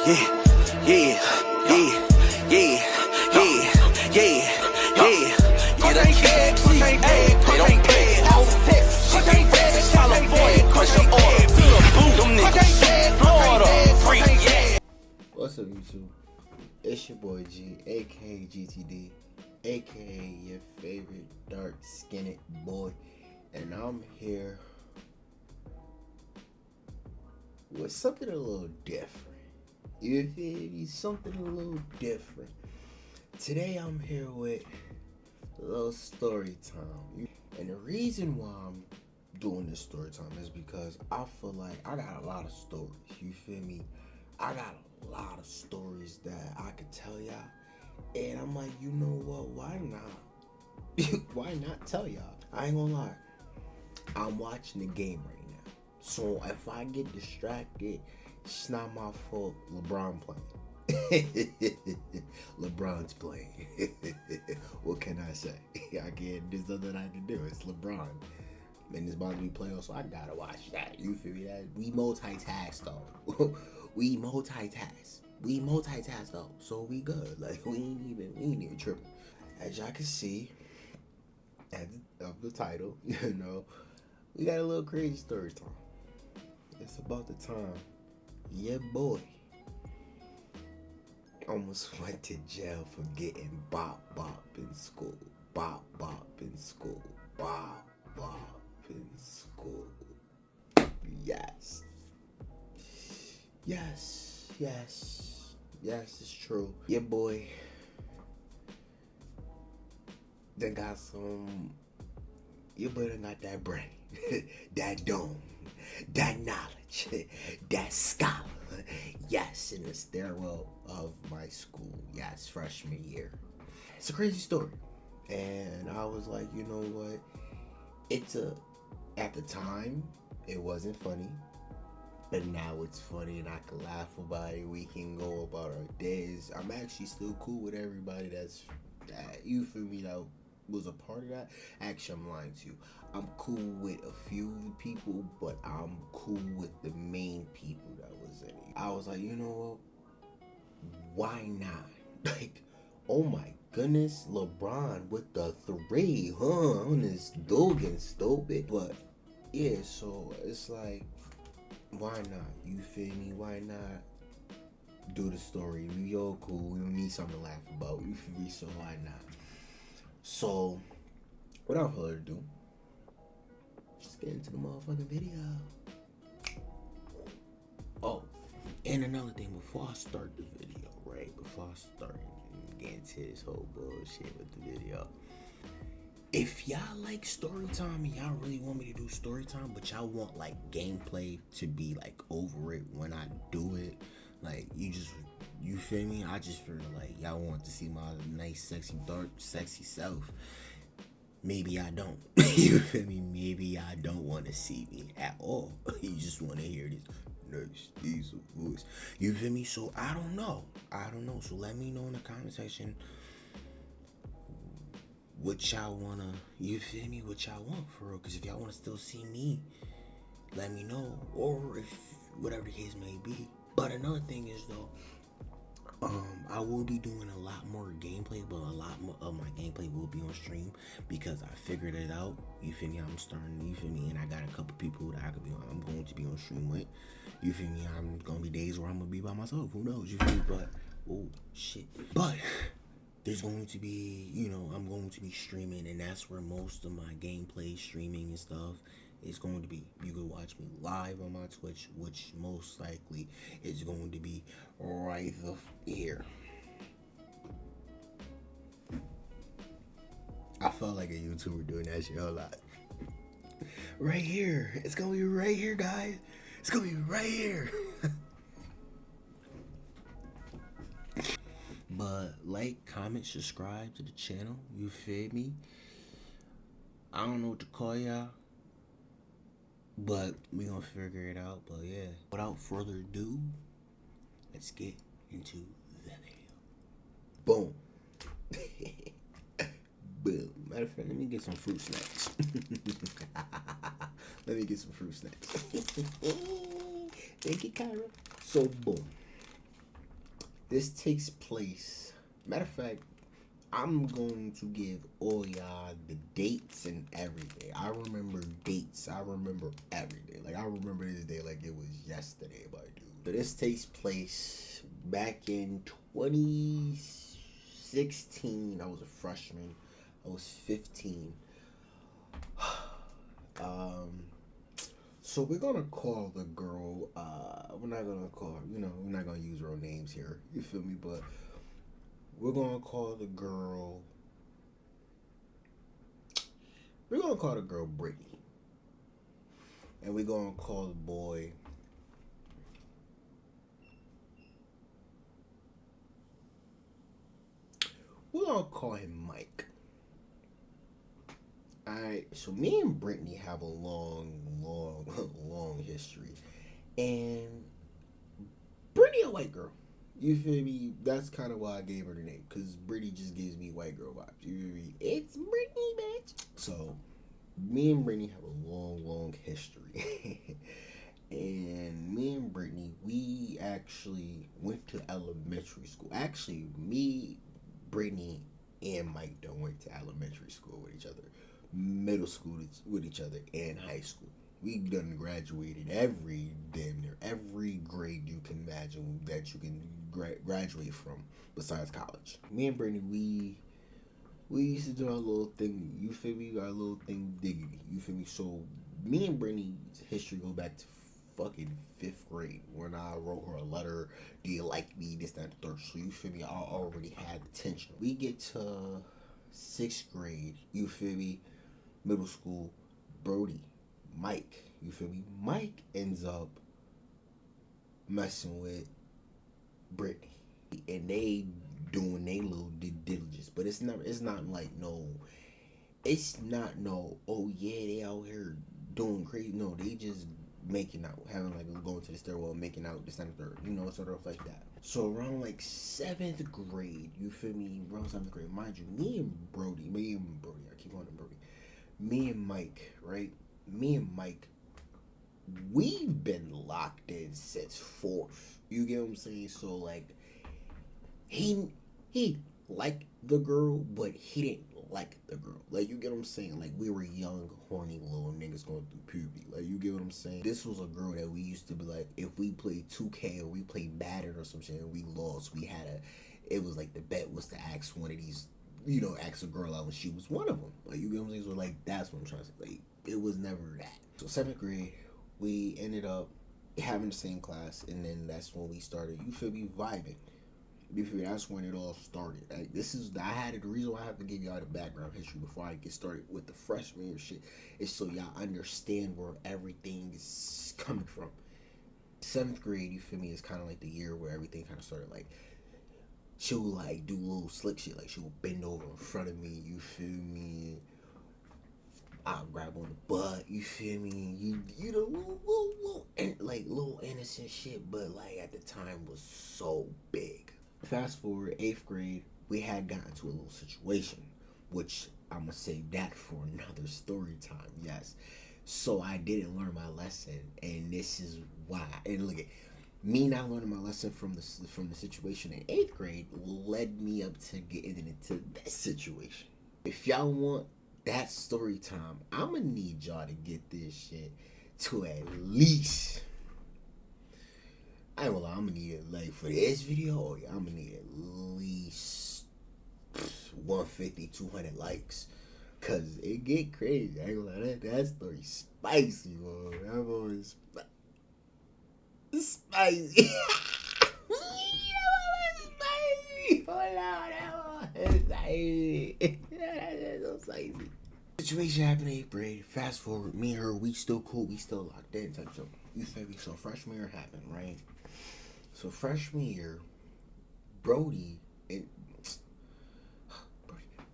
Yeah, yeah, yeah, yeah, yeah, yeah, yeah. Yeah, the kicks, they don't play it. All Texas, California, crush your order to the boot. Them niggas, Florida, free, yeah. What's up, YouTube? It's your boy G, aka GTD, aka your favorite dark-skinned boy, and I'm here with something a little different. You feel me? Something a little different. Today I'm here with a little story time. And the reason why I'm doing this story time is because I feel like I got a lot of stories. You feel me? I got a lot of stories that I could tell y'all. And I'm like, you know what? Why not? Why not tell y'all? I ain't gonna lie. I'm watching the game right now. So if I get distracted, it's not my fault. LeBron playing. LeBron's playing. What can I say? I can't. There's nothing I can do. It's LeBron. And it's about to be playoffs, so I gotta watch that. You feel me? That we multitask though. we multitask though. So we good. Like we ain't even tripping. As y'all can see, of the title, you know, we got a little crazy story time. It's about the time your boy almost went to jail for getting bop in school. Bop in school. Bop in school. Yes, it's true. Your boy done got that brain, that dome, that knowledge, that scholar. Yes, in the stairwell of my school. Yes, freshman year. It's a crazy story. And I was like, you know what? At the time, it wasn't funny. But now it's funny and I can laugh about it. We can go about our days. I'm actually still cool with everybody that you feel me, that was a part of that. Actually, I'm lying to you. I'm cool with a few people, but I'm cool with the main people that was in it. I was like, you know what? Why not? Like, oh my goodness, LeBron with the 3, on this Dugan stupid. But yeah, so it's like, why not? You feel me? Why not do the story? We all cool. We don't need something to laugh about. You feel me? So why not? So, without further ado, let's get into the motherfucking video. Oh, and another thing, before I start the video, right? Before I start getting into this whole bullshit with the video, if y'all like story time and y'all really want me to do story time, but y'all want like gameplay to be like over it when I do it, like you feel me? I just feel like y'all want to see my nice, sexy, dark, sexy self. Maybe I don't. You feel me? Maybe I don't want to see me at all. You just want to hear this nice, diesel voice. You feel me? So I don't know. So let me know in the comment section what y'all wanna, you feel me, what y'all want for real. Because if y'all want to still see me, let me know. Or if whatever the case may be. But another thing is though, I will be doing a lot more gameplay, but a lot more of my gameplay will be on stream because I figured it out. You feel me? I'm starting, you feel me? And I got a couple people that I'm going to be on stream with. You feel me? I'm gonna be days where I'm gonna be by myself. Who knows? You feel me? But oh shit. But there's going to be, you know, I'm going to be streaming, and that's where most of my gameplay streaming and stuff is going to be. You can watch me live on my Twitch, which most likely is going to be right here. I felt like a YouTuber doing that shit a lot. Right here. It's going to be right here, guys. It's going to be right here. But like, comment, subscribe to the channel. You feel me? I don't know what to call y'all, but we gonna figure it out. But yeah, without further ado, let's get into the video. Boom. Boom. Matter of fact, let me get some fruit snacks. Thank you, Kyra. So boom. This takes place. Matter of fact, I'm going to give all y'all the dates and everything. I remember dates. I remember everything. Like, I remember this day like it was yesterday, my dude. So this takes place back in 2016. I was a freshman. I was 15. So we're gonna call the girl. We're not gonna call her. We're not gonna use real names here. You feel me? But we're gonna call the girl. We're gonna call the girl Brittany, and we're gonna call the boy. We're gonna call him Mike. Alright, so me and Brittany have a long history. And Brittany a white girl. You feel me? That's kind of why I gave her the name. Because Brittany just gives me white girl vibes. You feel me? It's Brittany, bitch. So, me and Brittany have a long history. And me and Brittany, we actually went to elementary school. Actually, me, Brittany, and Mike done went to elementary school with each other, middle school with each other, and high school. We done graduated damn near every grade you can imagine that you can graduate from besides college. Me and Brittany, we used to do our little thing. You feel me? Our little thing, diggity. You feel me? So me and Brittany's history go back to fucking 5th grade when I wrote her a letter. Do you like me? This, that, and the third. So you feel me? I already had attention. We get to 6th grade. You feel me? Middle school. Brody, Mike. You feel me? Mike ends up messing with Brittany, and they doing their little due diligence. But it's not like no. It's not no. Oh yeah, they out here doing crazy. No, they just making out, having like going to the stairwell, making out, this and the third, sort of like that. So around like 7th grade, you feel me? Around 7th grade, mind you, me and Brody, I keep calling him Brody. Me and Mike, right? Me and Mike, we've been locked in since 4th. You get what I'm saying? So like, he liked the girl, but he didn't like the girl. Like, you get what I'm saying? Like, we were young, horny little niggas going through puberty. Like, you get what I'm saying? This was a girl that we used to be like, if we played 2K or we played Madden or some shit and we lost, it was like the bet was to ask one of these, ask a girl out and she was one of them. Like, you get what I'm saying? So like, that's what I'm trying to say. Like, it was never that. So 7th grade, we ended up having the same class, and then that's when we started, you feel me, vibing. That's when it all started. Like, the reason why I have to give y'all the background history before I get started with the freshman year shit is so y'all understand where everything is coming from. 7th grade, you feel me, is kind of like the year where everything kind of started. Like, she'll like do little slick shit, like she'll bend over in front of me, you feel me, I'll grab on the butt, you feel me, little innocent shit, but like at the time was so big. Fast forward 8th grade, we had gotten to a little situation, which I'm gonna save that for another story time. Yes, so I didn't learn my lesson, and this is why. And look at me not learning my lesson from the situation in 8th grade led me up to getting into this situation. If y'all want that story time, I'm gonna need y'all to get this shit to at least, I ain't gonna lie, I'm gonna need it, like, for this video, I'm gonna need at least 150, 200 likes. Cause it get crazy. I ain't gonna lie, that story spicy, bro. That boy is spicy. Hold on, that boy is spicy. That's so spicy. Situation happened in 8th grade. Fast forward, me and her, we still cool, we still locked in type stuff. You feel me? So freshman year happened, right? So freshman year,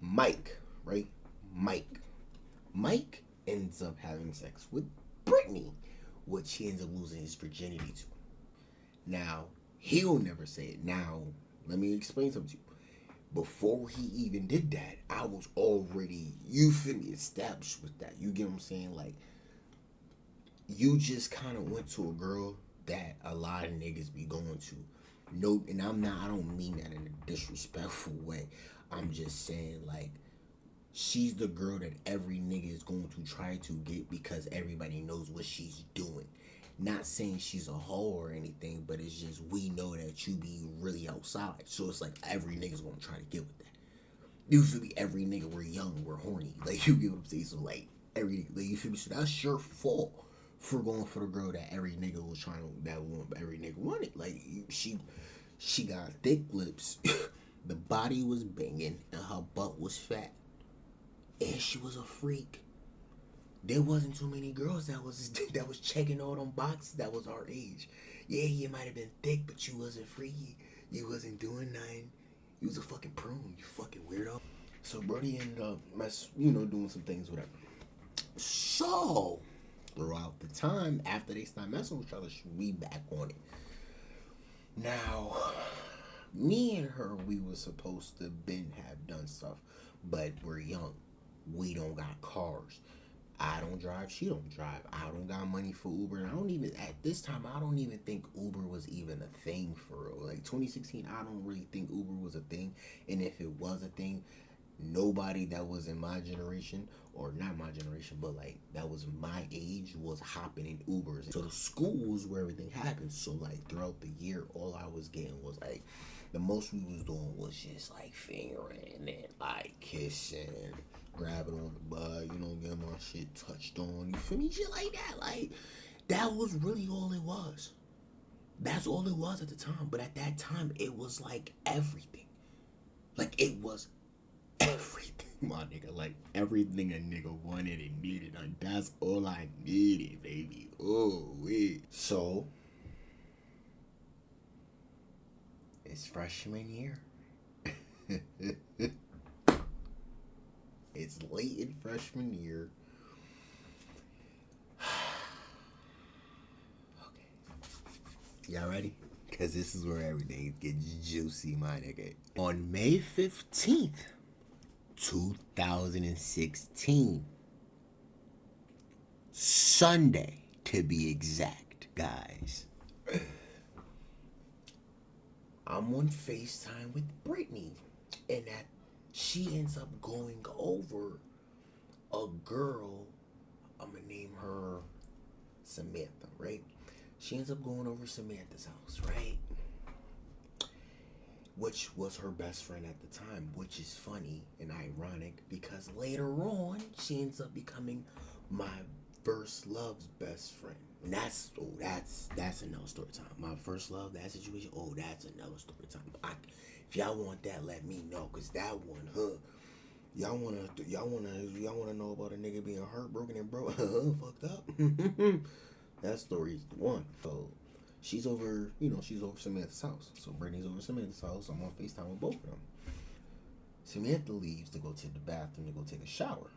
Mike, right? Mike ends up having sex with Brittany, which he ends up losing his virginity to. Now, he'll never say it. Now, let me explain something to you. Before he even did that, I was already, you feel me, established with that. You get what I'm saying? Like, you just kind of went to a girl that a lot of niggas be going to. No, and I don't mean that in a disrespectful way. I'm just saying, like, she's the girl that every nigga is going to try to get because everybody knows what she's doing. Not saying she's a hoe or anything, but it's just we know that you be really outside. So it's like every nigga's gonna try to get with that. Usually every nigga, we're young, we're horny. Like, you get what I'm saying? So like every nigga, like, you feel me? So that's your fault for going for the girl that every nigga was trying to, every nigga wanted. Like, she got thick lips, the body was banging, and her butt was fat, and she was a freak. There wasn't too many girls that was checking all them boxes that was our age. Yeah, you might have been thick, but you wasn't freaky. You wasn't doing nothing. You was a fucking prune, you fucking weirdo. So Brody ended up doing some things, whatever. So throughout the time after they stopped messing with each other, we back on it. Now, me and her, we were supposed to have done stuff, but we're young. We don't got cars. I don't drive, she don't drive. I don't got money for Uber. And at this time, I don't even think Uber was even a thing for real. Like 2016, I don't really think Uber was a thing. And if it was a thing, nobody that was in my generation, or not my generation, but like that was my age, was hopping in Ubers. So the schools where everything happened. So like throughout the year, all I was getting was like, the most we was doing was just like fingering and like kissing, grabbing on the butt, getting my shit touched on. You feel me? Shit like that. Like, that was really all it was. That's all it was at the time. But at that time, it was like everything. Like, it was everything, my nigga. Like, everything a nigga wanted and needed. Like, that's all I needed, baby. Oh, wait. So, it's freshman year. It's late in freshman year. Okay. Y'all ready? Because this is where everything gets juicy, my nigga. On May 15th, 2016. Sunday, to be exact, guys. I'm on FaceTime with Brittany. And she ends up going over a girl, I'm gonna name her Samantha, right? She ends up going over Samantha's house, right? Which was her best friend at the time, which is funny and ironic because later on, she ends up becoming my first love's best friend. And that's another story time. My first love, that situation, that's another story time. If y'all want that, let me know, cause that one, y'all wanna know about a nigga being heartbroken and fucked up. That story is the one. So she's over Samantha's house. So Brittany's over Samantha's house. I'm on FaceTime with both of them. Samantha leaves to go to the bathroom to go take a shower.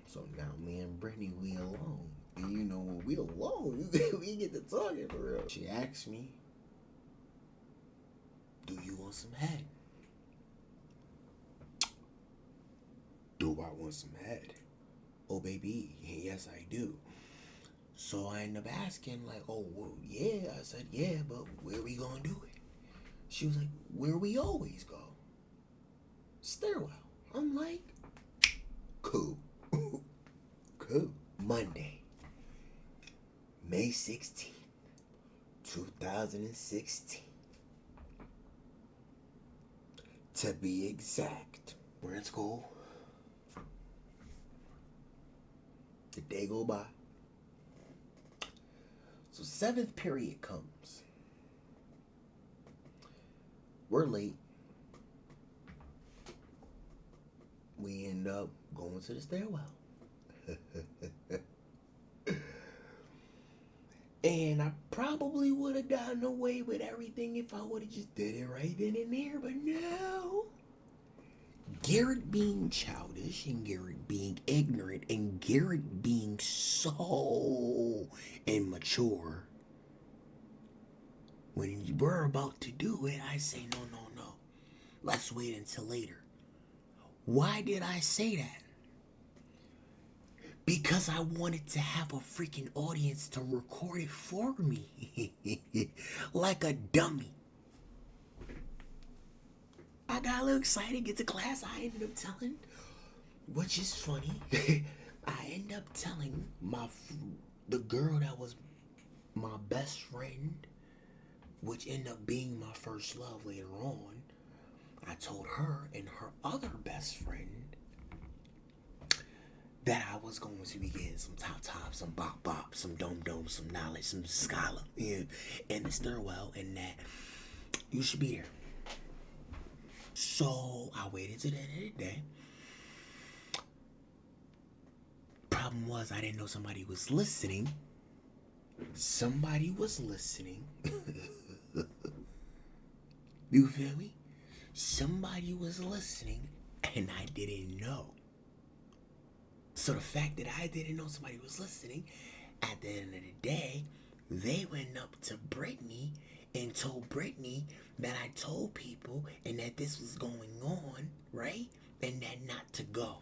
So now me and Brittany, we alone. And when we alone, we get to talking for real. She asks me, "Do you want some head?" Do I want some head? Oh, baby, yes, I do. So I end up asking, like, oh, well, yeah. I said, yeah, but where we gonna do it? She was like, where we always go. Stairwell. I'm like, cool. Cool. Monday, May 16th, 2016. To be exact, we're in school. The day go by. So 7th period comes. We're late. We end up going to the stairwell. And I probably would have gotten away with everything if I would have just did it right then and there, but no. Garrett being childish and Garrett being ignorant and Garrett being so immature. When we're about to do it, I say, no. Let's wait until later. Why did I say that? Because I wanted to have a freaking audience to record it for me. Like a dummy. I got a little excited, get to class. I ended up telling, which is funny. I ended up telling the girl that was my best friend, which ended up being my first love later on. I told her and her other best friend that I was going to be getting some top, some bop, some dome, some knowledge, some scholar, in the stairwell, and that you should be there. So I waited to the end of the day. Problem was, I didn't know somebody was listening. Somebody was listening. You feel me? Somebody was listening, and I didn't know. So the fact that I didn't know somebody was listening, at the end of the day, they went up to Brittany and told Brittany that I told people and that this was going on, right? And that not to go.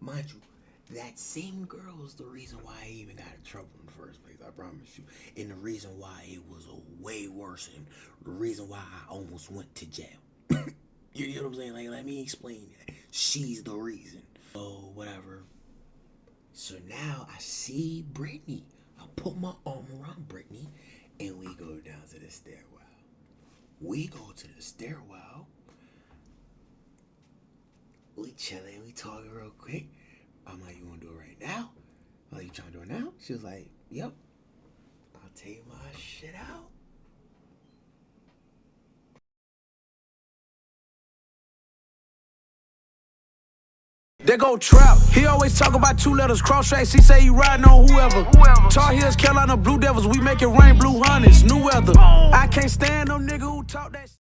Mind you, that same girl is the reason why I even got in trouble in the first place, I promise you. And the reason why it was way worse, and the reason why I almost went to jail. You know what I'm saying? Like, let me explain that. She's the reason. So, whatever. So now I see Brittany. I put my arm around Brittany, and we go down to the stairwell. We go to the stairwell. We chilling, we talking real quick. I'm like, you wanna do it right now? I'm like, you trying to do it now? She was like, yep. I'll take my shit out. They go trap. He always talk about 2 letters, cross tracks. He say he riding on whoever. Tar Heels, Carolina Blue Devils. We make it rain, blue hunters, new weather. I can't stand no nigga who talk that.